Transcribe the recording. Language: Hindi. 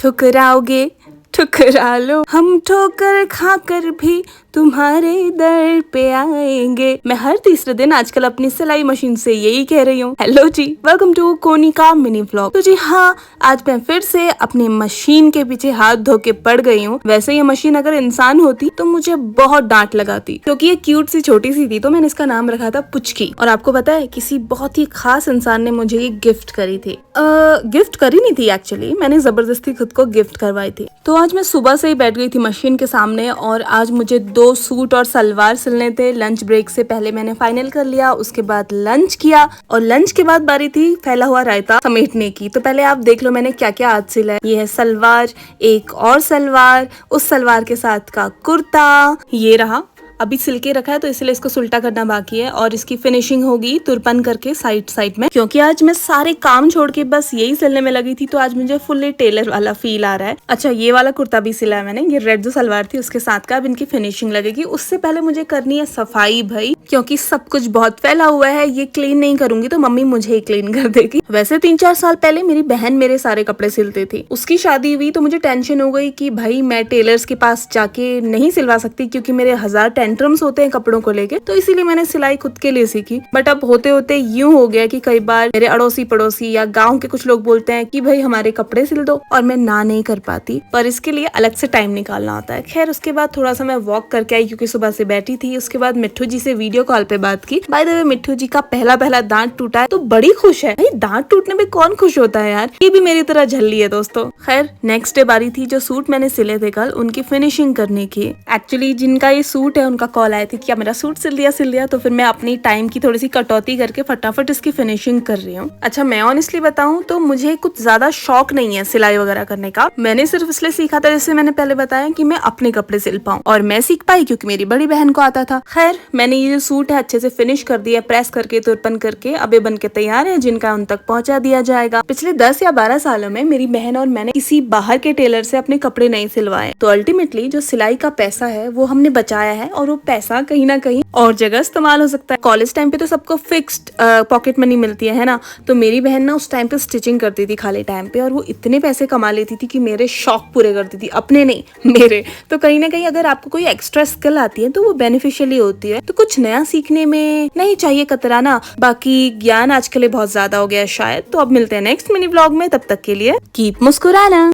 ठुकराओगे ठुकरा लो, हम ठोकर खाकर भी तुम्हारे दर पे आएंगे। मैं हर तीसरे दिन आजकल अपनी सिलाई मशीन से यही कह रही हूँ। हेलो जी, welcome to Konika mini vlog. तो जी हाँ, आज मैं फिर से अपनी मशीन के पीछे हाथ धो के पड़ गई हूँ। वैसे ये मशीन अगर इंसान होती तो मुझे बहुत डांट लगाती, क्योंकि ये क्यूट सी छोटी सी थी, तो मैंने इसका नाम रखा था पुचकी। और आपको पता है, किसी बहुत ही खास इंसान ने मुझे ये गिफ्ट करी थी। गिफ्ट करी नहीं थी एक्चुअली, मैंने जबरदस्ती खुद को गिफ्ट करवाई थी। तो आज मैं सुबह से ही बैठ गई थी मशीन के सामने, और आज मुझे 2 सूट और सलवार सिलने थे। लंच ब्रेक से पहले मैंने फाइनल कर लिया, उसके बाद लंच किया, और लंच के बाद बारी थी फैला हुआ रायता समेटने की। तो पहले आप देख लो मैंने क्या क्या आज सिला है। ये है सलवार, एक और सलवार, उस सलवार के साथ का कुर्ता, ये रहा। अभी सिल के रखा है तो इसलिए इसको सुल्टा करना बाकी है, और इसकी फिनिशिंग होगी तुरपन करके साइड में, क्योंकि आज मैं सारे काम छोड़ के बस यही सिलने में लगी थी। तो आज मुझे फुल्ली टेलर वाला फील आ रहा है। अच्छा, ये वाला कुर्ता भी सिला है मैंने, ये रेड जो सलवार थी उसके साथ का। अब इनकी फिनिशिंग लगेगी, उससे पहले मुझे करनी है सफाई भाई, क्योंकि सब कुछ बहुत फैला हुआ है। ये क्लीन नहीं करूंगी तो मम्मी मुझे ही क्लीन कर देगी। वैसे 3-4 साल पहले मेरी बहन मेरे सारे कपड़े सिलती थी। उसकी शादी हुई तो मुझे टेंशन हो गई कि भाई मैं टेलर्स के पास जाके नहीं सिलवा सकती, क्योंकि मेरे 1000 टेंट्रम्स होते हैं कपड़ों को लेके। तो इसीलिए मैंने सिलाई खुद के लिए सीखी। बट अब होते होते यूं हो गया कि कई बार मेरे अड़ोसी पड़ोसी या गांव के कुछ लोग बोलते हैं कि भाई हमारे कपड़े सिल दो, और मैं ना नहीं कर पाती, पर इसके लिए अलग से टाइम निकालना होता है। खैर, उसके बाद थोड़ा सा मैं वॉक करके आई, क्योंकि सुबह से बैठी थी। उसके बाद मिट्ठू जी से वीडियो कॉल पे बात की। बाय द वे, मिट्ठू जी का पहला दांत टूटा है, तो बड़ी खुश है। भाई, दांत टूटने में कौन खुश होता है यार, ये भी मेरी तरह झल्ली है दोस्तों। खैर, नेक्स्ट डे बारी थी जो सूट मैंने सिले थे कल, उनकी फिनिशिंग करने की। एक्चुअली जिनका ये सूट है उनका कॉल आया था कि क्या मेरा सूट सिल दिया। तो फिर मैं अपनी टाइम की थोड़ी सी कटौती करके फटाफट इसकी फिनिशिंग कर रही हूँ। अच्छा, मैं ऑनेस्टली बताऊं तो मुझे कुछ ज्यादा शौक नहीं है सिलाई वगैरह करने का। मैंने सिर्फ इसलिए सीखा था, जैसे मैंने पहले बताया, कि मैं अपने कपड़े सिल पाऊं, और मैं सीख पाई क्योंकि मेरी बड़ी बहन को आता था। खैर, मैंने ये जो सूट है अच्छे से फिनिश कर दिया, प्रेस करके तुरपन करके अब ये बन के तैयार है, जिनका उन तक पहुंचा दिया जाएगा। पिछले 10 या 12 सालों में मेरी बहन और मैंने किसी बाहर के टेलर से अपने कपड़े नहीं सिलवाए। तो अल्टीमेटली जो सिलाई का पैसा है वो हमने बचाया है, और वो पैसा कहीं ना कहीं और जगह इस्तेमाल हो सकता है। कॉलेज टाइम पे तो सबको फिक्स्ड पॉकेट मनी मिलती है ना। तो मेरी बहन ना उस टाइम पे स्टिचिंग करती थी खाली टाइम पे, और वो इतने पैसे कमा लेती थी कि मेरे शौक पूरे करती थी, अपने नहीं मेरे। तो कहीं ना कहीं अगर आपको कोई एक्स्ट्रा स्किल आती है तो वो बेनिफिशियली होती है। तो कुछ नया सीखने में नहीं चाहिए कतराना। बाकी ज्ञान आज के लिए बहुत ज्यादा हो गया है शायद। तो अब मिलते हैं नेक्स्ट मिनी व्लॉग में, तब तक के लिए कीप मुस्कुराना।